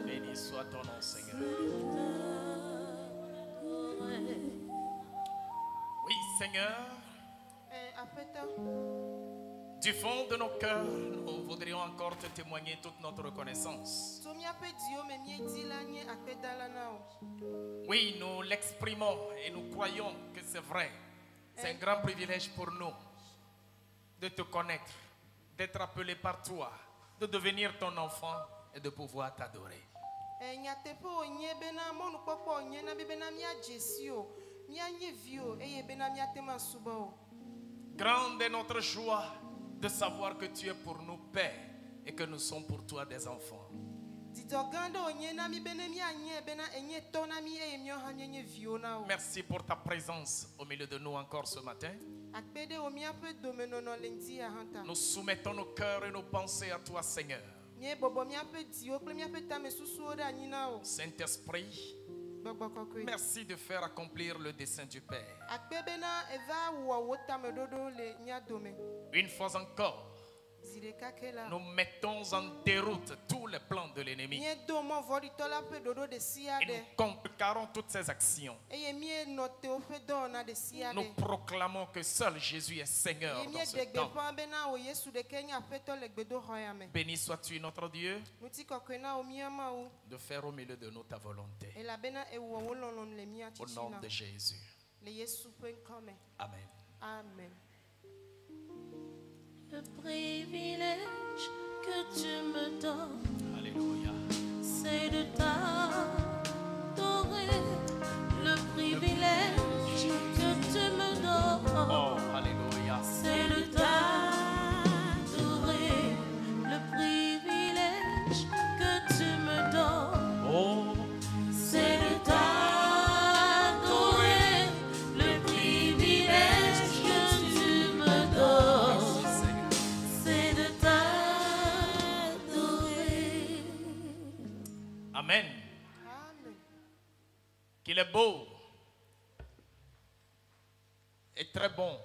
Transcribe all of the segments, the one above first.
Béni soit ton nom, Seigneur. Oui, Seigneur. Du fond de nos cœurs, nous voudrions encore te témoigner toute notre reconnaissance. Oui, nous l'exprimons et nous croyons que c'est vrai. C'est un grand privilège pour nous de te connaître, d'être appelé par toi, de devenir ton enfant et de pouvoir t'adorer. Grande est notre joie de savoir que tu es pour nous Père et que nous sommes pour toi des enfants. Merci pour ta présence au milieu de nous encore ce matin. Nous soumettons nos cœurs et nos pensées à toi, Seigneur. Saint-Esprit, merci de faire accomplir le dessein du Père. Une fois encore, nous mettons en déroute tous les plans de l'ennemi. Et nous contrecarrons toutes ses actions. Nous proclamons que seul Jésus est Seigneur dans ce temps. Béni sois-tu notre Dieu de faire au milieu de nous ta volonté. Au nom de Jésus. Amen. Amen. Le privilège que tu me donnes, Alléluia, c'est de t'adorer. Le privilège que tu me donnes, oh, alléluia, c'est de t'adorer. Le privilège que tu me donnes, oh, c'est de t'adorer. Le privilège que tu me donnes, c'est de t'adorer. Amen. Amen. Qu'il est beau et très bon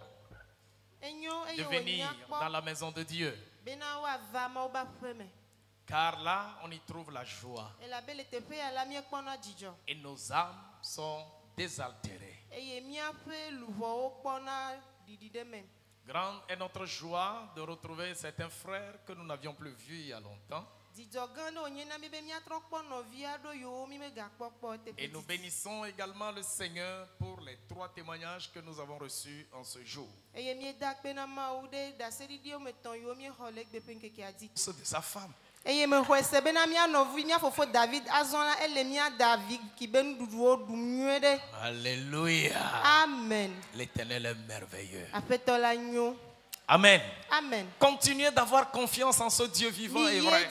de venir dans la maison de Dieu. Car là, on y trouve la joie. Et nos âmes sont désaltérées. Grande est notre joie de retrouver certains frères que nous n'avions plus vus il y a longtemps. Et nous bénissons également le Seigneur pour les 3 témoignages que nous avons reçus en ce jour. Ceux de sa femme. Alléluia. Amen. L'Éternel est merveilleux. Amen. Amen. Continuez d'avoir confiance en ce Dieu vivant et vrai.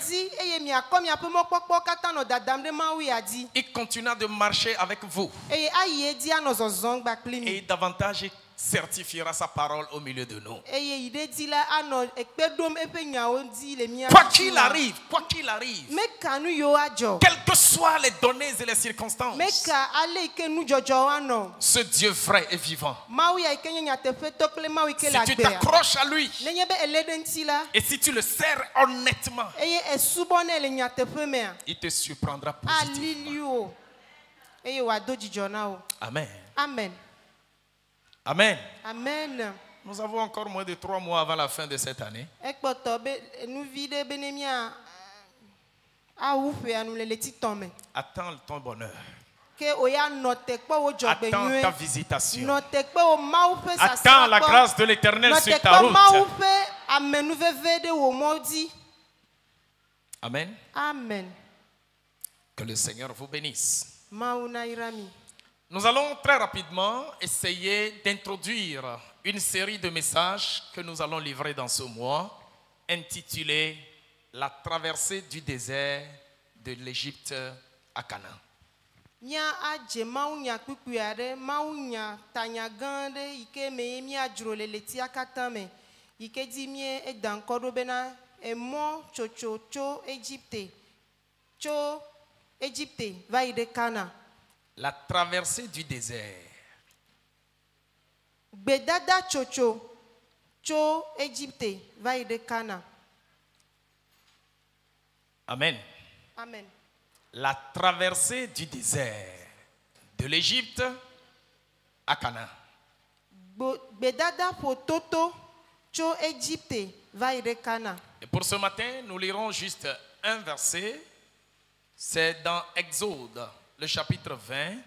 Il continuera de marcher avec vous. Et davantage il certifiera sa parole au milieu de nous. Quoi qu'il arrive, quelles que soient les données et les circonstances, ce Dieu vrai et vivant, si tu t'accroches à lui et si tu le sers honnêtement, il te surprendra positivement. Amen. Amen. Amen. Amen. Nous avons encore moins de 3 mois avant la fin de cette année. Attends ton bonheur. Attends ta visitation. Attends la grâce de l'Éternel sur ta route. Amen. Amen. Que le Seigneur vous bénisse. Nous allons très rapidement essayer d'introduire une série de messages que nous allons livrer dans ce mois, intitulé « La traversée du désert de l'Égypte à Canaan ». La traversée du désert. Bedada chocho cho Égypte va de Cana. Amen. Amen. La traversée du désert de l'Égypte à Canaan. Bedada pototo cho Égypte va ire Cana. Et pour ce matin, nous lirons juste un verset. C'est dans Exode, le chapitre 20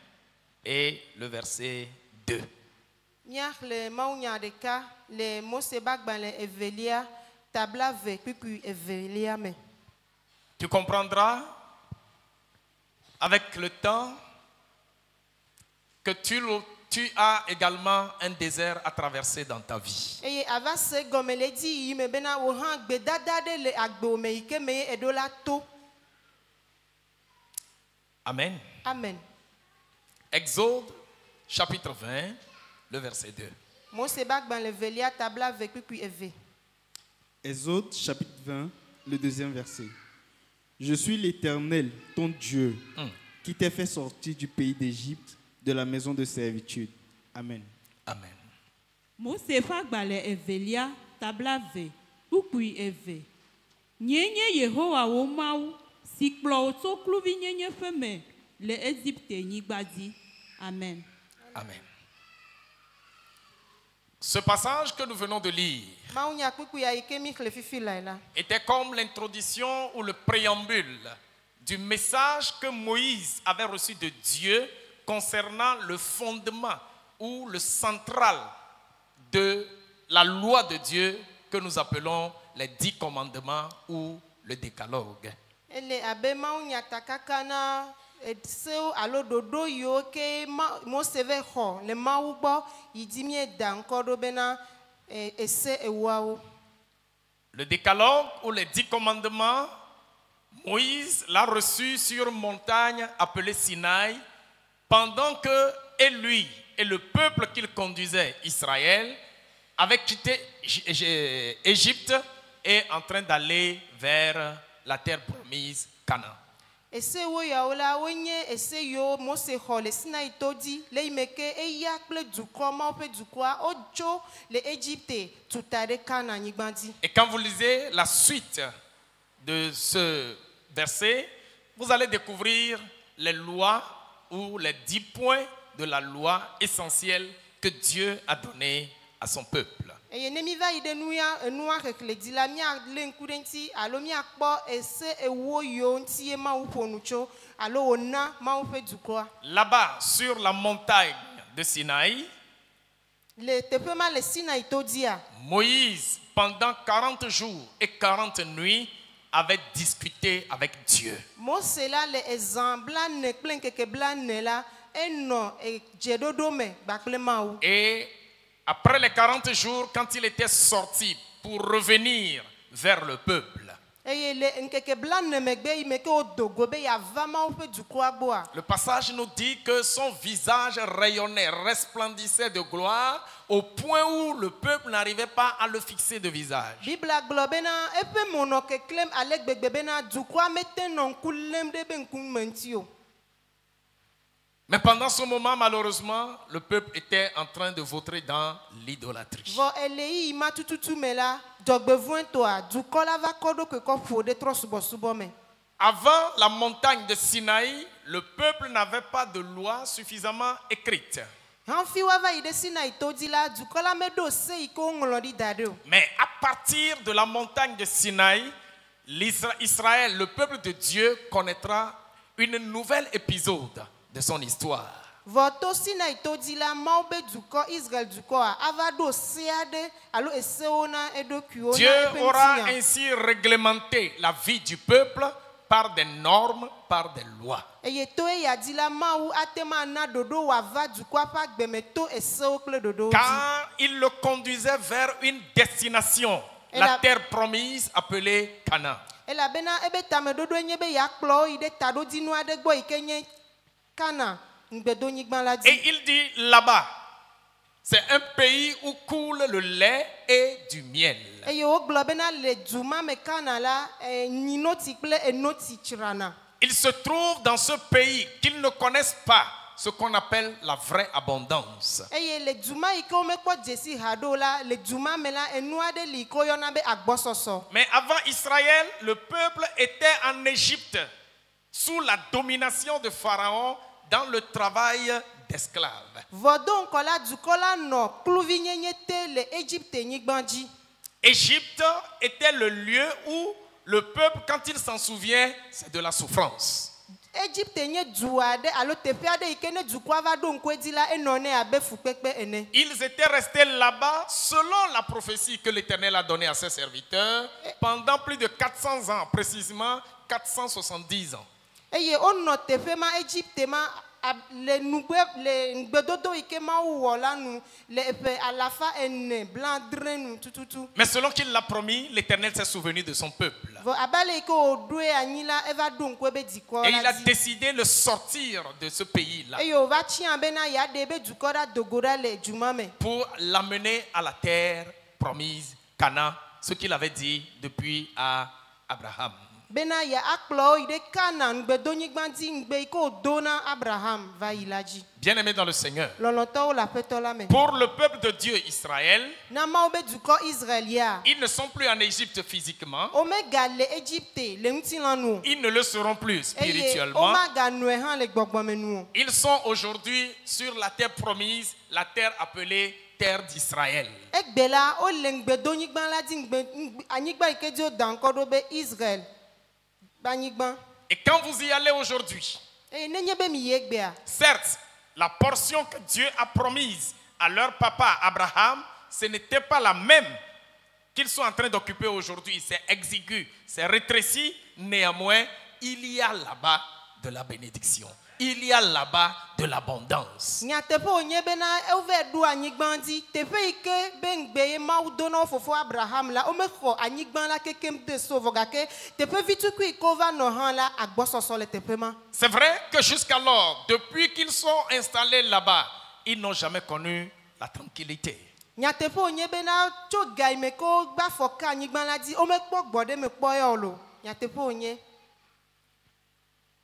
et le verset 2. Nya le maunya deka le Mose bagban le Evelia tabla ve kuku Evelia me. Tu comprendras avec le temps que tu as également un désert à traverser dans ta vie. Eye ava se gomele di yi me bena wo han gbedada de le agbo me ike me edola to. Amen. Amen. Exode chapitre 20, le verset 2. Mose bagban le Evelia tabla ve kuku Eve. Exode chapitre 20, le deuxième verset. Je suis l'Éternel, ton Dieu, qui t'ai fait sortir du pays d'Égypte, de la maison de servitude. Amen. Amen. Mose fagbale Evelia tablave ukui Eve. Nyenye Yehowa wo mau si kplo wo to kluvi nyenye feme le Égypte nyigbadi. Amen. Amen. Ce passage que nous venons de lire était comme l'introduction ou le préambule du message que Moïse avait reçu de Dieu concernant le fondement ou le central de la loi de Dieu que nous appelons les 10 commandements ou le décalogue. Seu alo dodo yo ke mo seve ho le mawu gbo yidimie da nkodo bena ese ewao. Le décalogue ou les 10 commandements, Moïse l'a reçu sur une montagne appelée Sinaï pendant que et lui et le peuple qu'il conduisait, Israël, avaient quitté Égypte et en train d'aller vers la terre promise, Canaan. Ese wo ya ola wonye ese yo Mose ho le Sinai todi le imeke eya kple dukro ma pe dukwa ojo le Égypte tutare Kana nyigbandi. Et quand vous lisez la suite de ce verset, vous allez découvrir les lois ou les 10 points de la loi essentielle que Dieu a donné à son peuple. Et ne mi va ide nuya nuwa rekle di la mi a le nkurenti alo mi akpo ese ewo yo ntie ma uponucho alo ona ma upe dukwa. Là-bas sur la montagne de Sinaï, le tepema le Sinai todia. Moïse pendant 40 jours et 40 nuits avait discuté avec Dieu. Mose la le ezambla ne plen keke bla ne la eno e jedodo me baklema ou. Et après les 40 jours, quand il était sorti pour revenir vers le peuple, le passage nous dit que son visage rayonnait, resplendissait de gloire au point où le peuple n'arrivait pas à le fixer de visage. Mais pendant ce moment, malheureusement, le peuple était en train de vautrer dans l'idolâtrie. Avant la montagne de Sinaï, le peuple n'avait pas de loi suffisamment écrite. Mais à partir de la montagne de Sinaï, Israël, le peuple de Dieu, connaîtra une nouvelle épisode de son histoire. Dieu aura ainsi réglementé la vie du peuple par des normes, par des lois. Car il le conduisait vers une destination, la terre promise appelée Canaan. Et il dit là-bas, c'est un pays où coule le lait et du miel. Il se trouve dans ce pays qu'ils ne connaissent pas ce qu'on appelle la vraie abondance. Mais avant Israël, le peuple était en Égypte sous la domination de Pharaon dans le travail d'esclaves. Égypte était le lieu où le peuple, quand il s'en souvient, c'est de la souffrance. Ils étaient restés là-bas selon la prophétie que l'Éternel a donnée à ses serviteurs pendant plus de 400 ans, précisément 470 ans. Mais selon qu'il l'a promis, l'Éternel s'est souvenu de son peuple. Et il a décidé de sortir de ce pays-là pour l'amener à la terre promise, Canaan, ce qu'il avait dit depuis à Abraham. Bien-aimé dans le Seigneur, pour le peuple de Dieu Israël, ils ne sont plus en Égypte physiquement, ils ne le seront plus spirituellement. Ils sont aujourd'hui sur la terre promise, la terre appelée terre d'Israël. Et quand vous y allez aujourd'hui, certes, la portion que Dieu a promise à leur papa Abraham, ce n'était pas la même qu'ils sont en train d'occuper aujourd'hui. C'est exigu, c'est rétréci. Néanmoins, il y a là-bas de la bénédiction. Il y a là-bas de l'abondance. Et c'est vrai que jusqu'alors, depuis qu'ils sont installés là-bas, ils n'ont jamais connu la tranquillité.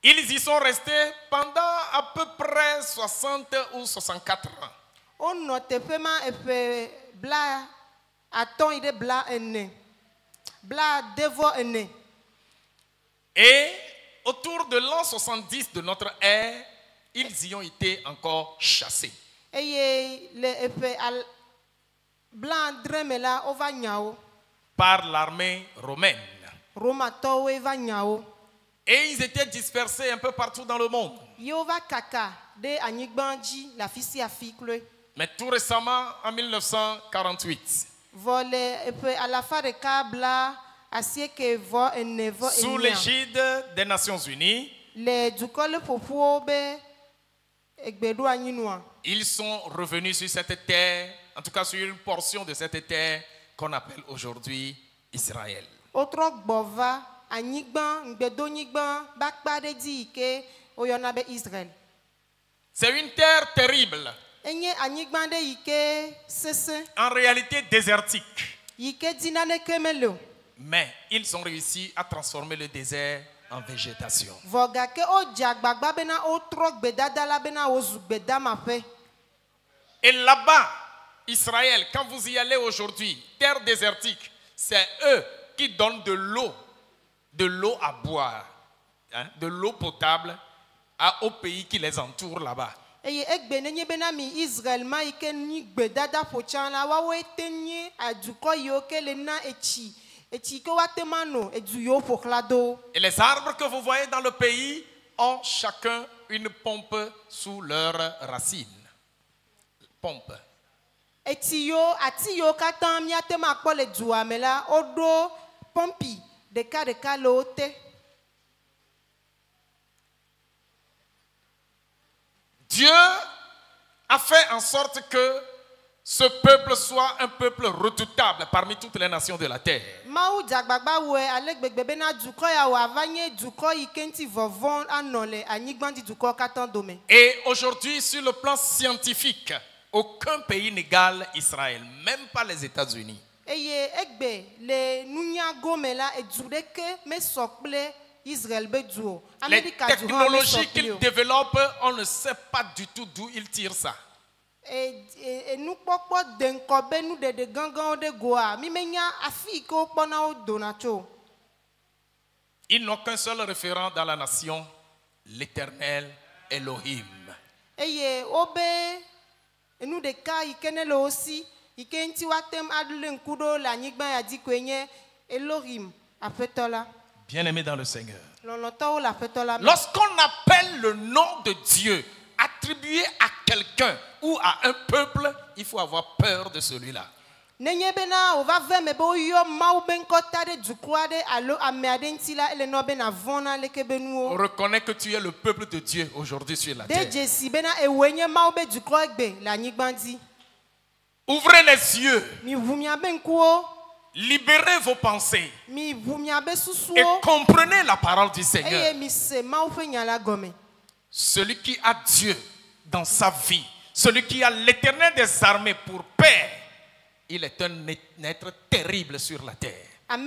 Ils y sont restés pendant à peu près 60 ou 64 ans. Et autour de l'an 70 de notre ère, ils y ont été encore chassés. Par l'armée romaine. Et ils étaient dispersés un peu partout dans le monde. Mais tout récemment, en 1948, sous l'égide des Nations Unies, ils sont revenus sur cette terre, en tout cas sur une portion de cette terre qu'on appelle aujourd'hui Israël. C'est une terre terrible, en réalité désertique. Mais ils ont réussi à transformer le désert en végétation. Et là-bas, Israël, quand vous y allez aujourd'hui, terre désertique, c'est eux qui donnent de l'eau à boire, hein, de l'eau potable au pays qui les entoure là-bas. Et les arbres que vous voyez dans le pays ont chacun une pompe sous leurs racines. Pompe. Dieu a fait en sorte que ce peuple soit un peuple redoutable parmi toutes les nations de la terre. Et aujourd'hui, sur le plan scientifique, aucun pays n'égale Israël, même pas les États-Unis. Les technologies qu'ils développent, on ne sait pas du tout d'où ils tirent ça. Ils n'ont qu'un seul référent dans la nation, l'Éternel Elohim. Bien-aimé dans le Seigneur, lorsqu'on appelle le nom de Dieu attribué à quelqu'un ou à un peuple, il faut avoir peur de celui-là. On reconnaît que tu es le peuple de Dieu aujourd'hui sur la terre. Ouvrez les yeux. Libérez vos pensées. Et comprenez la parole du Seigneur. Celui qui a Dieu dans sa vie, celui qui a l'Éternel des armées pour père, il est un être terrible sur la terre. En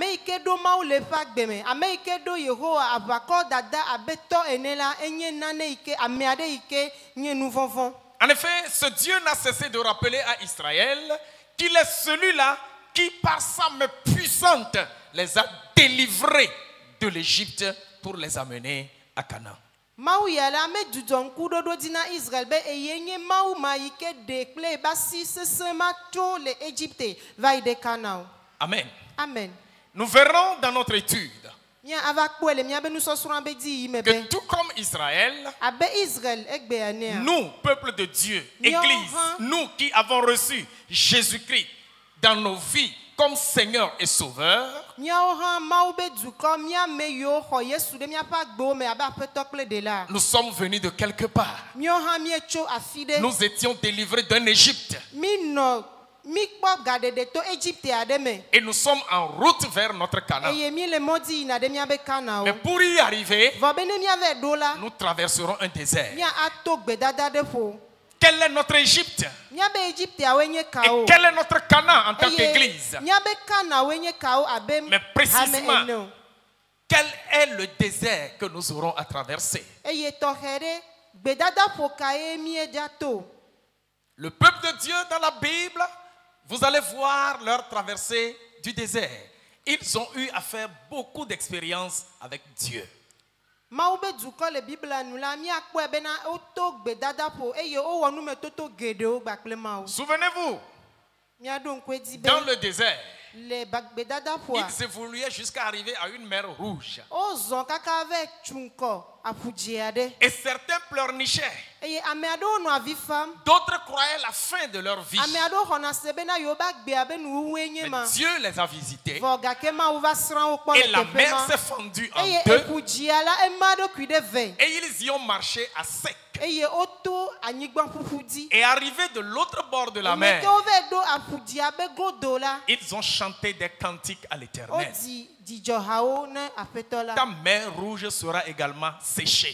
effet, ce Dieu n'a cessé de rappeler à Israël qu'il est celui-là qui, par sa main puissante, les a délivrés de l'Égypte pour les amener à Canaan. Amen. Amen. Nous verrons dans notre étude que tout comme Israël, nous, peuple de Dieu, Église, nous qui avons reçu Jésus-Christ dans nos vies comme Seigneur et Sauveur, nous sommes venus de quelque part. Nous étions délivrés d'un Égypte. Et nous sommes en route vers notre Canaan. Mais pour y arriver, nous traverserons un désert. Quel est notre Égypte? Et quel est notre Canaan en tant qu'Église? Mais précisément, quel est le désert que nous aurons à traverser? Le peuple de Dieu dans la Bible, vous allez voir leur traversée du désert. Ils ont eu à faire beaucoup d'expériences avec Dieu. Souvenez-vous, dans le désert, ils évoluaient jusqu'à arriver à une mer rouge. Et certains pleurnichaient. D'autres croyaient la fin de leur vie. Mais Dieu les a visités. Et la mer s'est fendue en deux. Et ils y ont marché à sec. Et arrivés de l'autre bord de la mer, ils ont chanté des cantiques à l'Éternel. Ta mer rouge sera également séchée.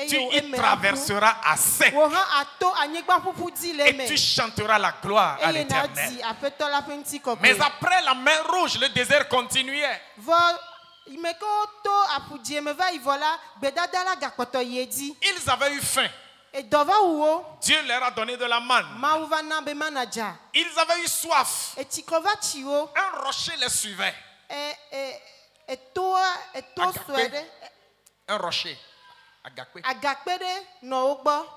Tu y traverseras à sec. Et tu chanteras la gloire à l'Éternel. Mais après la mer rouge, le désert continuait. Ils avaient eu faim. Dieu leur a donné de la manne. Ils avaient eu soif. Un rocher les suivait. Un rocher.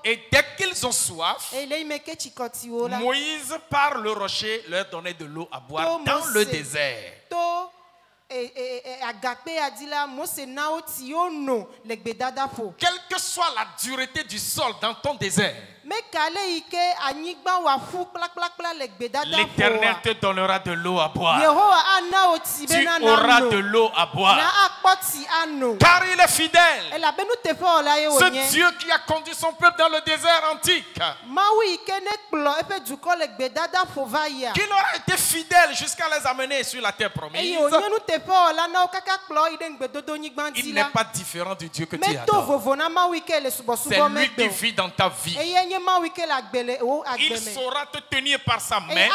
Et dès qu'ils ont soif, Moïse, par le rocher, leur donnait de l'eau à boire dans le désert. Quelle que soit la dureté du sol dans ton désert, l'Éternel te donnera de l'eau à boire. Tu auras de l'eau à boire. Car il est fidèle. Ce Dieu qui a conduit son peuple dans le désert antique, qu'il aura été fidèle jusqu'à les amener sur la terre promise. Il n'est pas différent du Dieu que tu adores. C'est lui qui vit dans ta vie. Il saura te tenir par sa main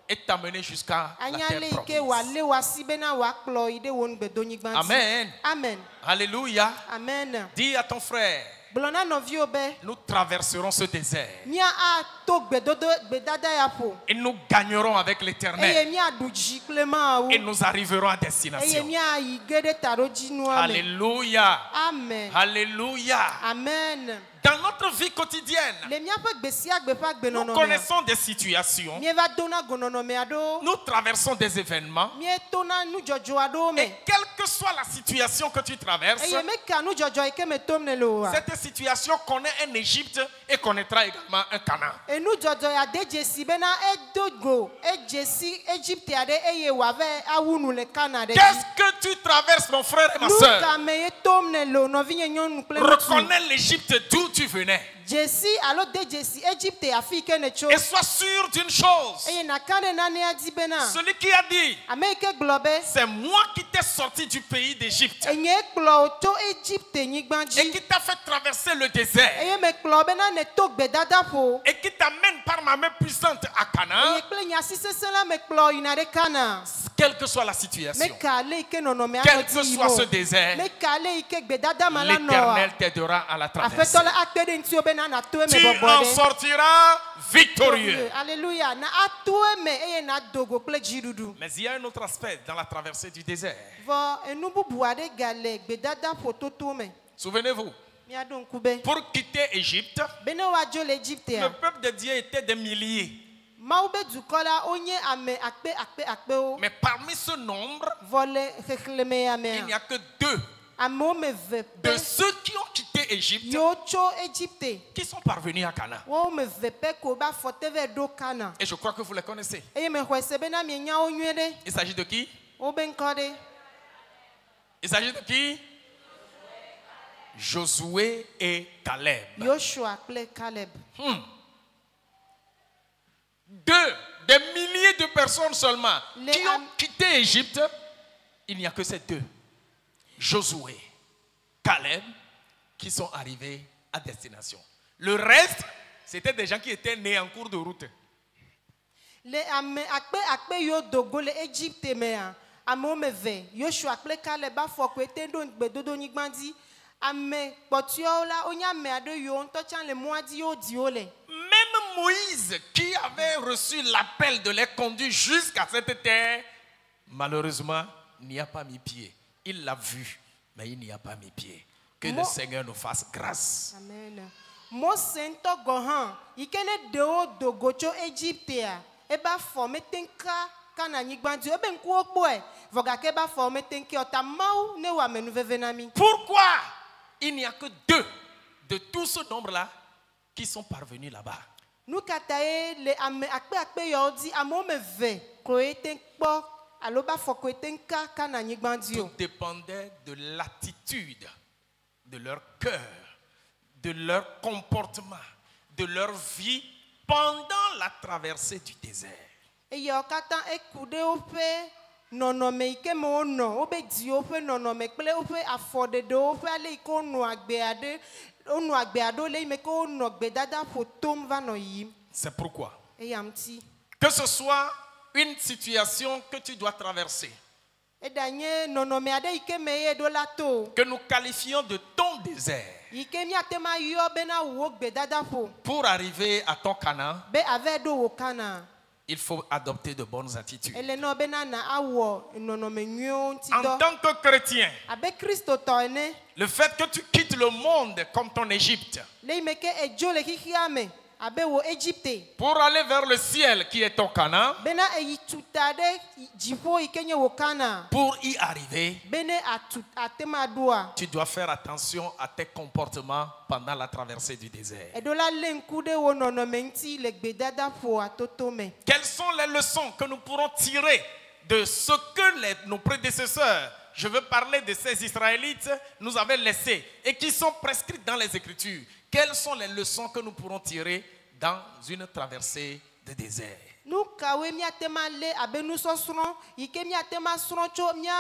et t'amener jusqu'à la terre anyale ike promise. wale wasi bena wakplo ide won gbedonyigba. Amen. Amen. Alléluia. Amen. Dis à ton frère, Blona novio be. nous traverserons ce désert Mia a to gbedodo gbedada ya po. et nous gagnerons avec Eye l'Éternel mia duji klema wu. et nous arriverons à Eye destination. mia igede taroji nuame. Alléluia. Amen. Alléluia. Amen. Dans notre vie quotidienne, Le mia pe gbesia gbe pa nous gbenono. connaissons des situations, Mie va dona gonono me ado. nous traversons des événements Mie tona nu jojo ado me. et quelle que soit la situation que tu traverses, Eye me ka nu jojo ike me tomne lo wa. cette situation connaît un Égypte et connaîtra également un Canaan. E nu jojo ya de jesi bena e dogo e jesi Egypte ade eye wa ve awunu le Canada. Qu'est-ce que tu traverses, mon frère et ma Nu soeur? ka me ye tomne lo no vinye nyonu ple. Reconnais l'Égypte d'où tu venais Jesi alo de jesi Egypte afike ne cho. et sois sûr d'une chose. Eye na kane na ne adi bena. Celui qui a dit, Amerike globe. c'est moi qui t'ai sorti du pays d'Égypte Enye klo to Egypte nyigbanji. et qui t'a fait traverser le désert Eye me klo bena ne to gbedada po. et qui t'amène par ma main puissante à Canaan, Eye kple nya sise la me klo ina de kana. quelle que soit la Me situation, ka le ike nono me quel anoti que soit ce mo. désert, Me ka le ike gbedada mala no. l'Éternel t'aidera à la traverser. Afetola akpede ntio bena na to me Tu en bobode. sortiras victorieux. Alléluia. Na atue me eye na dogo kple jidudu. Mais il y a un autre aspect dans la traversée du désert. Vo enu bubu ade gale gbedada fototo me. Souvenez-vous, Mi adon kube. pour quitter Égypte, Bene wa jo l'Égypte le ya. peuple de Dieu était des milliers. Mawu be dukola onye ame akpe o. Mais parmi ce nombre, Vole xexleme ya me. il n'y a que deux Amo me ve pe. de ceux qui ont quitté Égypte Yo cho Égypte. qui sont parvenus à Canaan. Wo me ve pe ko ba foteve do kana. Et je crois que vous les connaissez. Eye me hwese bena mi nya o nwede. Il s'agit de qui? O ben kode. Il s'agit de qui? Josué et Caleb. Joshua kple Caleb. Deux, des milliers de personnes seulement Les qui ont quitté Égypte. Il n'y a que ces deux. Josué, Caleb, qui sont arrivés à destination. Le reste, c'était des gens qui étaient nés en cours de route. Le ame akpe yo dogo le Égypte me a. Ame me ve. Joshua kple Caleb ba fo ko etendo gbedodo nyigbandi. Ame kpotio la onya me ado yo nto chan le moadi yo di ole. Même Moïse, qui avait reçu l'appel de les conduire jusqu'à cette terre, malheureusement, n'y a pas mis pied. Il l'a vu, mais il n'y a pas mis pied. Que le Seigneur nous fasse grâce. Amen. Mose nto gohan ikene de o dogo cho Égypte a. E ba fo metenka kana nyigbandi e be nku okpo e. Voga ke ba fo metenki ota mau ne wa menu vevenami. Pourquoi il n'y a que deux de tout ce nombre-là qui sont parvenus là-bas? Nous katae le ame akpe yo di amo me ve ko eten kpo aloba fo ko eten ka kana nyigbandi o. Tout dépendait de l'attitude de leur cœur, de leur comportement, de leur vie pendant la traversée du désert. E yo kata ekude ope nonome ike mo no obe di ope nonome kple ope afodede ope ale iko no agbe ado le ime ko no gbe dada fotom va no yim. C'est pourquoi E yamti. que ce soit une situation que tu dois traverser, E danye nonome ade ike me ye do la to. que nous qualifions de ton désert, Ike mi atema yo bena wo gbe dada fo. pour arriver à ton Canaan, Be ave do wo kana. il faut adopter de bonnes attitudes. Ele no bena na awo nonome nyo nti En do. tant que chrétien, Abe Christo to ene. le fait que tu quittes le monde comme ton Égypte Le ime ke ejo le kikiame. Abe wo Égypte. pour aller vers le ciel qui est ton Canaan, Bena e tutade jipo ikenye wokana. pour y arriver, Bene atema doa. tu dois faire attention à tes comportements pendant la traversée du désert. Edola lenkude wo nono menti le gbedada po atotome. Quelles sont les leçons que nous pourrons tirer de ce que nos prédécesseurs, je veux parler de ces Israélites, nous avaient laissés et qui sont prescrites dans les Écritures? Quelles sont les leçons que nous pourrons tirer dans une traversée de désert? Nu kawe mi atema le abe nu sosron ike mi atema sron cho mia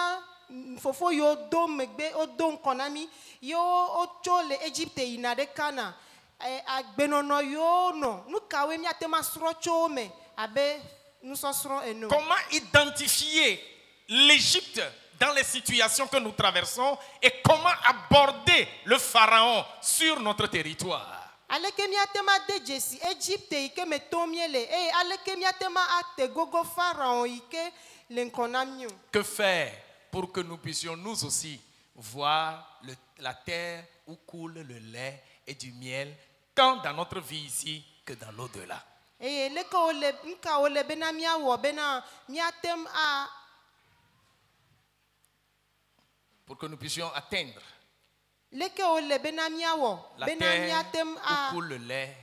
fofo yo do megbe o do nkonami yo o cho le Égypte ina de kana agbenono yo no nu kawe mi atema sron cho me abe Comment identifier l'Égypte dans les situations que nous traversons et comment aborder le pharaon sur notre territoire. Que faire pour que nous puissions nous aussi voir la terre où coule le lait et du miel, tant dans notre vie ici que dans l'au-delà? Pour que nous puissions atteindre la terre où coule le lait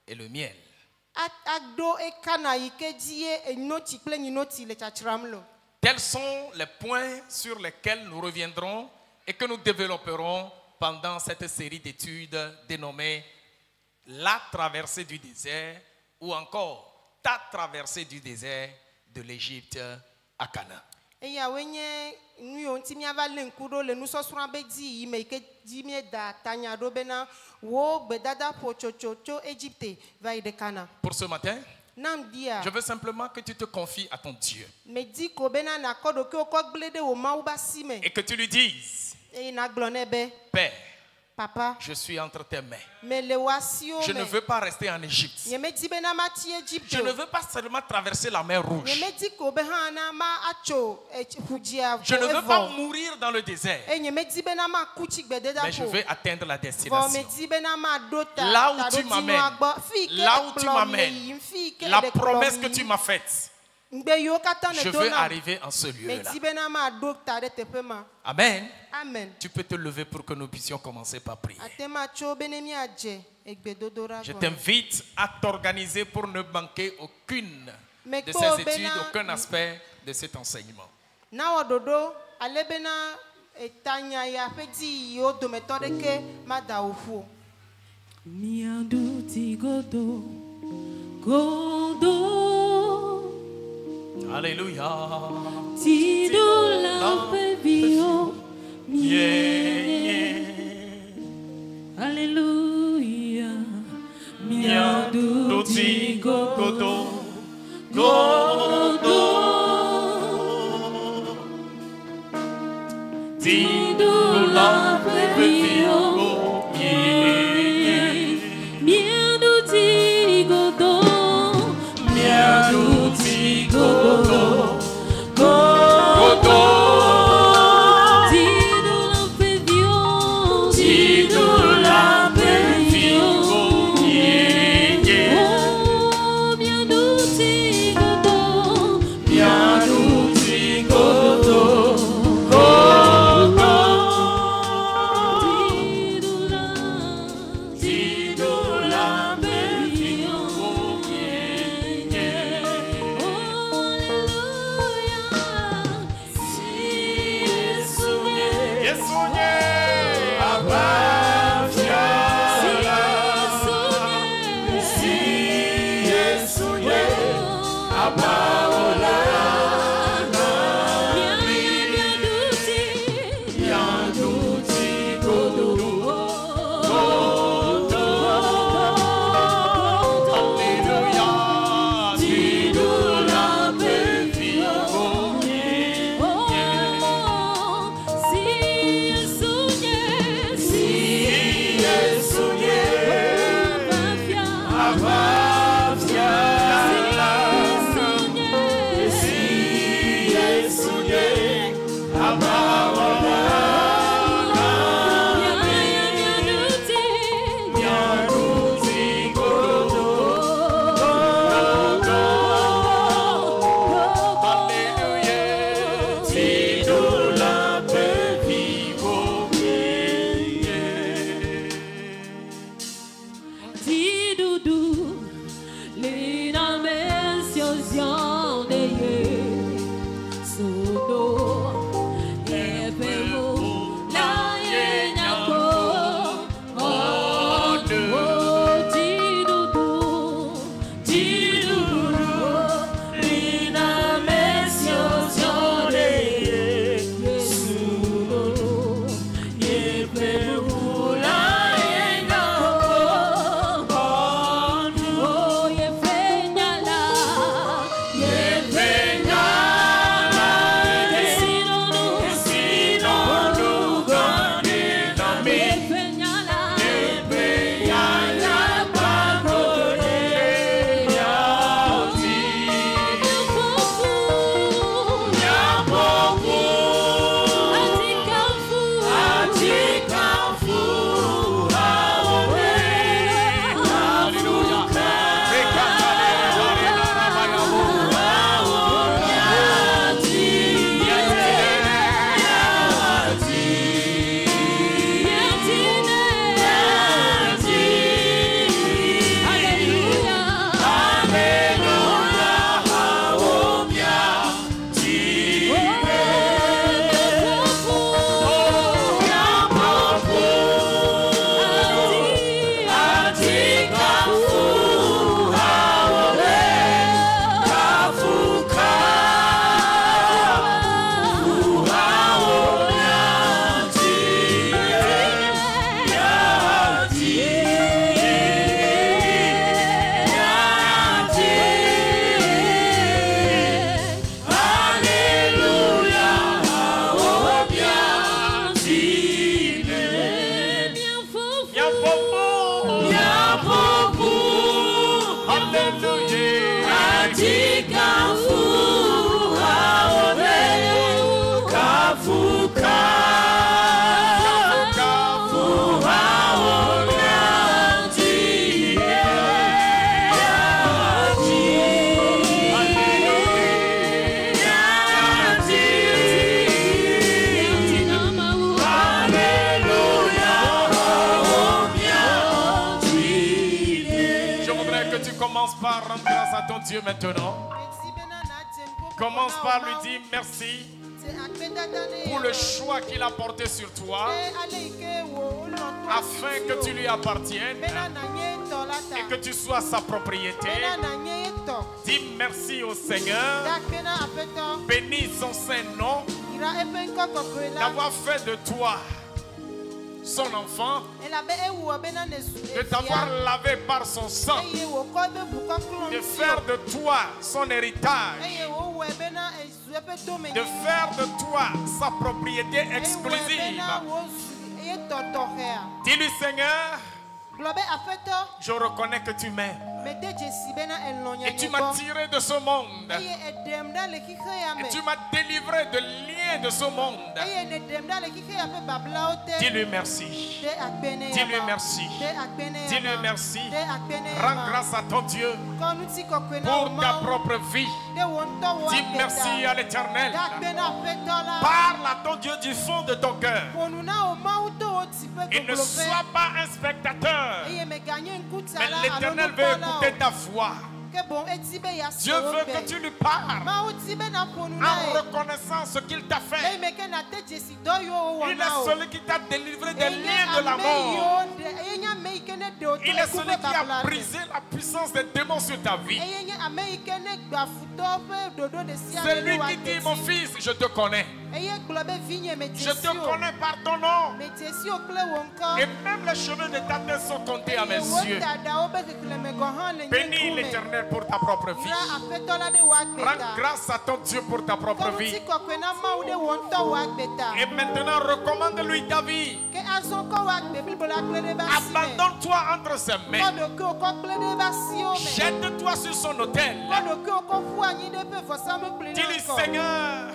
et le miel. Tels sont les points sur lesquels nous reviendrons et que nous développerons pendant cette série d'études dénommée La traversée du désert ou encore Ta traversée du désert de l'Égypte à Canaan. Pour ce matin, je veux simplement que tu te confies à ton Dieu et que tu lui dises: Père, Papa, je suis entre tes mains. Je ne veux pas rester en Égypte. Je ne veux pas seulement traverser la mer Rouge. Je ne veux pas mourir dans le désert. Mais je veux atteindre la destination. Là où tu m'amènes, la promesse que tu m'as faite, je veux arriver en ce lieu-là. Amen. Amen. Tu peux te lever pour que nous puissions commencer par prier. Je t'invite à t'organiser pour ne manquer aucune de ces études, aucun aspect de cet enseignement. Alléluia. Alléluia. Miando ti godo godo ti do la pevio Miando ti godo miando ti godo godo ti do la pevio Commence par rendre grâce à ton Dieu maintenant. Commence par lui dire merci pour le choix qu'il a porté sur toi, afin que tu lui appartiennes et que tu sois sa propriété. Dis merci au Seigneur. Bénis son Saint-Nom d'avoir fait de toi son enfant, de t'avoir lavé par son sang, de faire de toi son héritage, de faire de toi sa propriété exclusive. Dis-lui, Seigneur, je reconnais que tu m'aimes et tu m'as tiré de ce monde et tu m'as délivré de liens de ce monde. Dis-lui merci. Dis-lui merci. Dis-lui merci. Rends grâce à ton Dieu pour ta propre vie. Dis merci à l'Éternel. Parle à ton Dieu du fond de ton cœur. Et ne sois pas un spectateur, mais l'Éternel veut écouter ta voix. Dieu veut que tu lui parles en reconnaissant ce qu'il t'a fait. Il est celui qui t'a délivré des liens de la mort. Il est celui qui a brisé la puissance des démons sur ta vie. C'est lui qui dit, mon fils, je te connais. Je te connais par ton nom. Et même les cheveux de ta tête sont comptés à mes yeux. Bénis l'Éternel pour ta propre vie. Rends grâce à ton Dieu pour ta propre vie. Et maintenant, recommande-lui ta vie. Abandonne-toi entre ses mains. Jette-toi sur son autel. Dis-lui, Seigneur,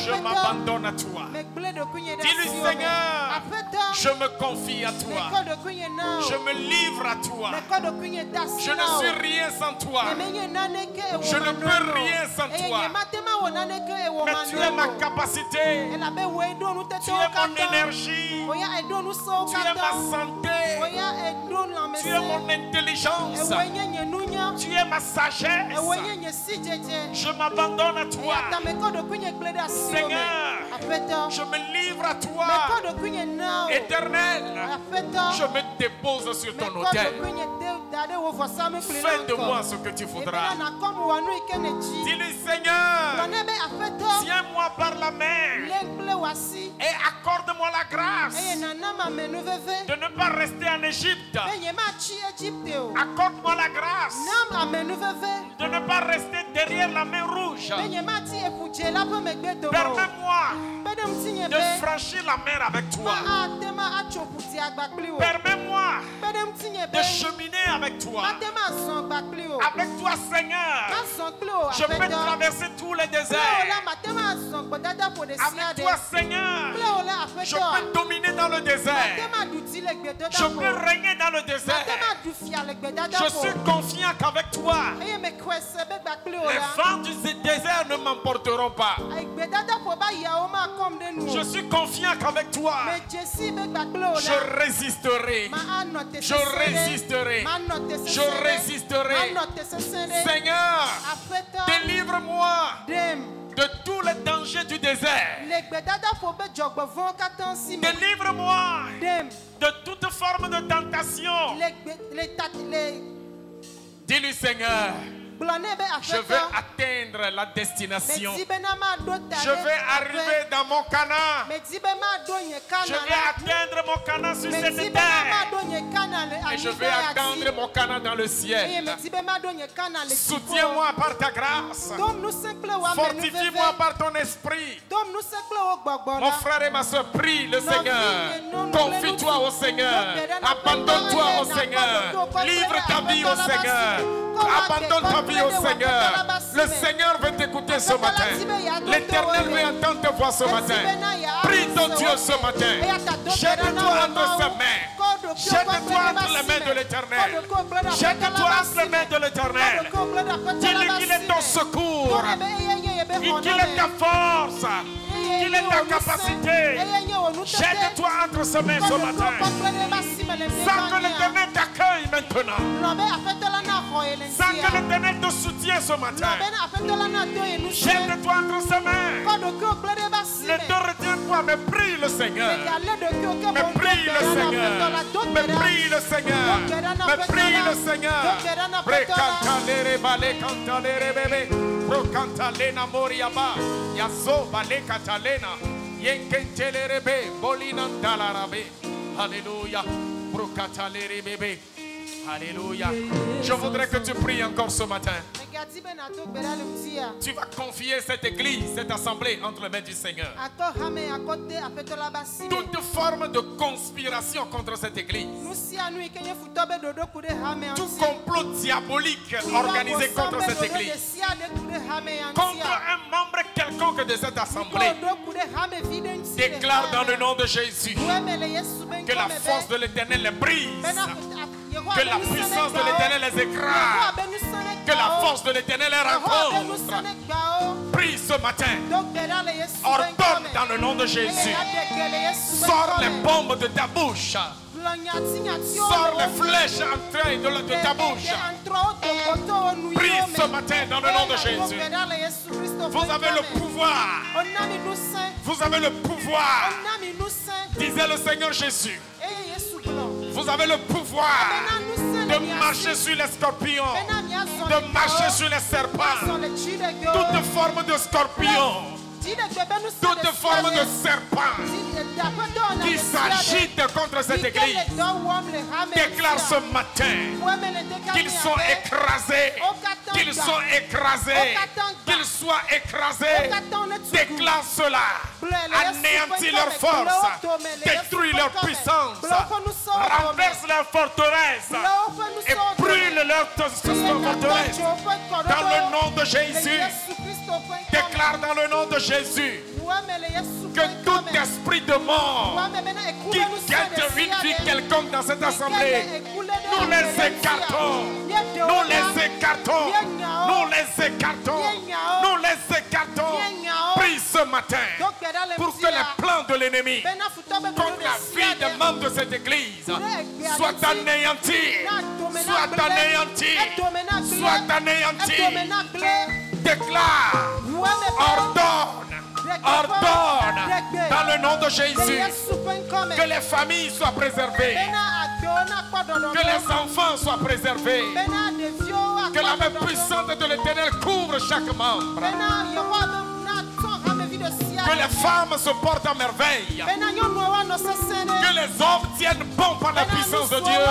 je m'abandonne à toi. Dis-lui, Seigneur, je me confie à toi. Je me livre à toi. Je ne suis rien sans toi. Je ne peux rien sans toi. Mais tu es ma capacité. Tu es mon énergie. Tu es ma santé. Tu es mon intelligence. Tu es ma sagesse. Je m'abandonne à toi. Seigneur, je me livre à toi. Éternel, je me dépose sur ton autel. Fais de moi ce que tu voudras. Dis-lui, Seigneur, tiens-moi par la main et accorde-moi la grâce de ne pas rester en Égypte. Accorde-moi la grâce de ne pas rester derrière la main rouge. Permets-moi de franchir la mer avec toi. Permets-moi de cheminer avec toi. Avec toi, Seigneur, je peux traverser tous les déserts. Avec toi, Seigneur, je peux dominer dans le désert. Je peux régner dans le désert. Je suis confiant qu'avec toi, les vents du désert ne m'emporteront pas. Je suis confiant qu'avec toi, je résisterai. Je résisterai. Je résisterai. Seigneur, délivre-moi de tous les dangers du désert. Délivre-moi de toute forme de tentation. Dis-lui, Seigneur, je veux atteindre la destination. Je vais arriver dans mon Canaan. Je vais atteindre mon Canaan sur cette terre. Et je vais atteindre mon Canaan dans le ciel. Soutiens-moi par ta grâce. Fortifie-moi par ton esprit. Mon frère et ma soeur, prie le Seigneur. Confie-toi au Seigneur. Abandonne-toi au Seigneur. Livre ta vie au Seigneur. Abandonne ta vie au Seigneur. Le Seigneur veut t'écouter ce matin. L'Éternel veut entendre ta voix ce matin. Prie ton Dieu ce matin. Jette-toi entre ses mains. Jette-toi entre les mains de l'Éternel. Jette-toi entre les mains de l'Éternel. Dis-lui qu'il est ton secours. Qu'il est ta force. Qu'il est ta capacité. Jette-toi entre ses mains ce matin. Sans que l'Éternel t'accueille maintenant. Sans que l'Éternel te soutienne ce matin. Jette-toi entre ses mains. Ne te retiens pas, mais prie le Seigneur. Mais prie le Seigneur. Mais prie le Seigneur. Mais prie le Seigneur. Precantalere bale cantalere bebe. Procantalena moriaba. Yaso bale catalena. Yenkentelere be. Bolina dalarabe. Alléluia. Procantalere bebe. Alléluia. Je voudrais que tu pries encore ce matin. Tu vas confier cette église, cette assemblée entre les mains du Seigneur. Toute forme de conspiration contre cette église, tout complot diabolique organisé contre cette église, contre un membre quelconque de cette assemblée, déclare dans le nom de Jésus que la force de l'Éternel les brise, que la puissance de l'Éternel les écrase, que la force de l'Éternel les rencontre. Prie ce matin. Ordonne dans le nom de Jésus. Sors les bombes de ta bouche. Sors les flèches entrées de ta bouche. Prie ce matin dans le nom de Jésus. Vous avez le pouvoir. Vous avez le pouvoir. Disait le Seigneur Jésus. Vous avez le pouvoir de marcher sur les scorpions, de marcher sur les serpents, toute forme de scorpion, toute forme de serpent qui s'agite contre cette église. Déclare ce matin qu'ils sont écrasés, qu'ils sont écrasés, qu'ils soient écrasés. Déclare cela, anéantis leur force, détruis leur puissance, renverse leur forteresse et brûle leur forteresse. Dans le nom de Jésus, déclare dans le nom de Jésus que tout esprit de mort qui guette une vie quelconque dans cette assemblée, nous les écartons, nous les écartons, nous les écartons, nous les écartons. Prie ce matin pour que les plans de l'ennemi contre la vie des membres de cette église soient anéantis, soient anéantis, soient anéantis. Déclare, ordonne, dans le nom de Jésus, que les familles soient préservées, que les enfants soient préservés, que la main puissante de l'Éternel couvre chaque membre, que les femmes se portent à merveille, que les hommes tiennent bon par la puissance de Dieu.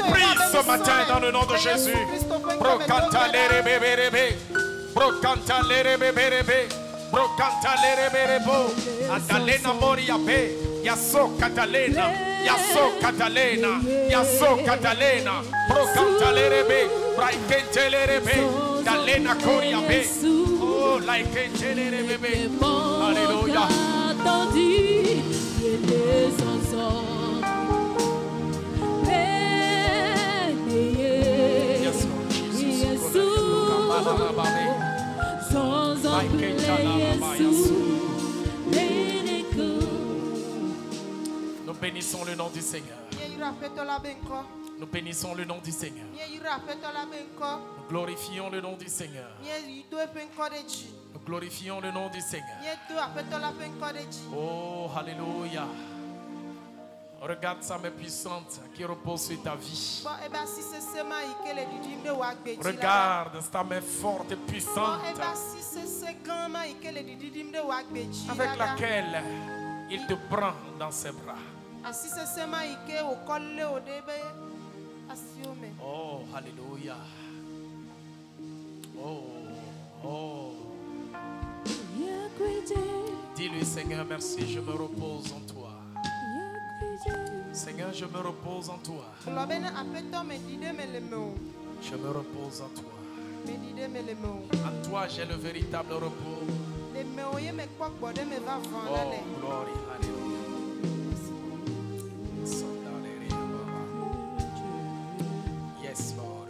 Prie ce matin dans le nom de Jésus. Brocantalere bébé, brocantalere bébé, brocantalere bébé, Adalena moriabe, Yaso Catalena, Yaso Catalena, Yaso Catalena, brocantalere bébé, braikentelere bébé, Dalena coriabe. Oh, laikentelere bébé. Alléluia. Nous bénissons le nom du Seigneur. Nous bénissons le nom du Seigneur. Nous glorifions le nom du Seigneur. Nous glorifions le nom du Seigneur. Oh, alléluia. Regarde sa main puissante qui repose sur ta vie. Regarde sa main forte et puissante avec laquelle il te prend dans ses bras. Oh, alléluia. Oh, oh. Dis-lui, Seigneur, merci, je me repose en toi. Seigneur, je me repose en toi. Je me repose en toi. En toi, j'ai le véritable repos. Oh, glory, alléluia. Yes, Lord.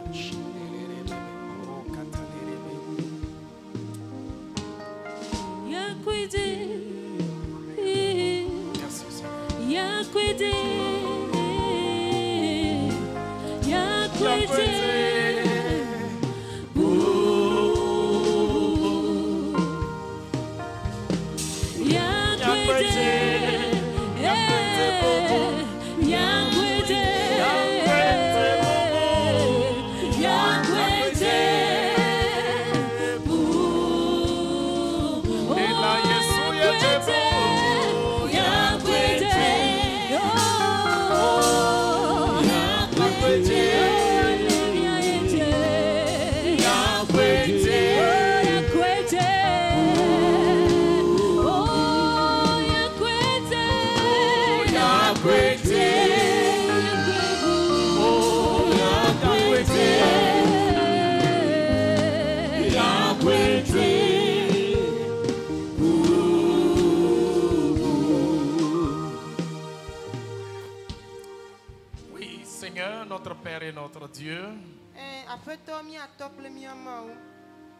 Oui, Seigneur, notre Père et notre Dieu,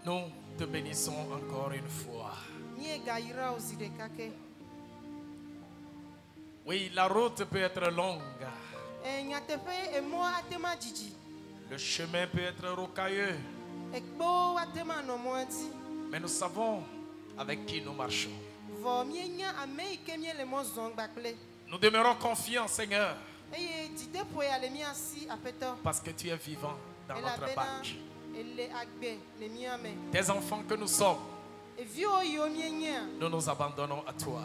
nous te bénissons encore une fois. Oui, la route peut être longue. Le chemin peut être rocailleux. Mais nous savons avec qui nous marchons. Nous demeurons confiants, Seigneur, parce que tu es vivant dans notre barque. Tes enfants que nous sommes, nous nous abandonnons à toi.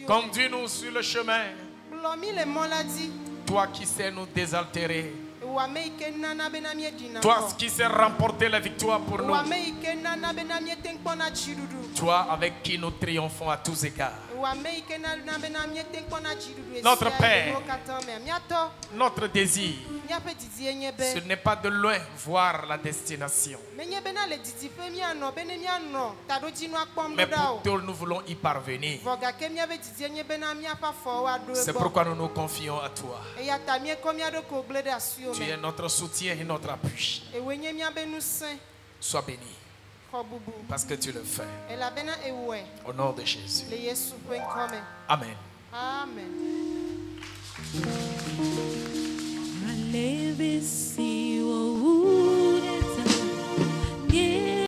Conduis-nous sur le chemin. Toi qui sais nous désaltérer. Toi qui sais remporter la victoire pour nous. Toi avec qui nous triomphons à tous égards. Notre Père, notre désir, ce n'est pas de loin voir la destination. Mais plutôt nous voulons y parvenir. C'est pourquoi nous nous confions à toi. Tu es notre soutien et notre appui. Sois béni. Parce que tu le fais. Au nom de Jésus. Amen. Amen.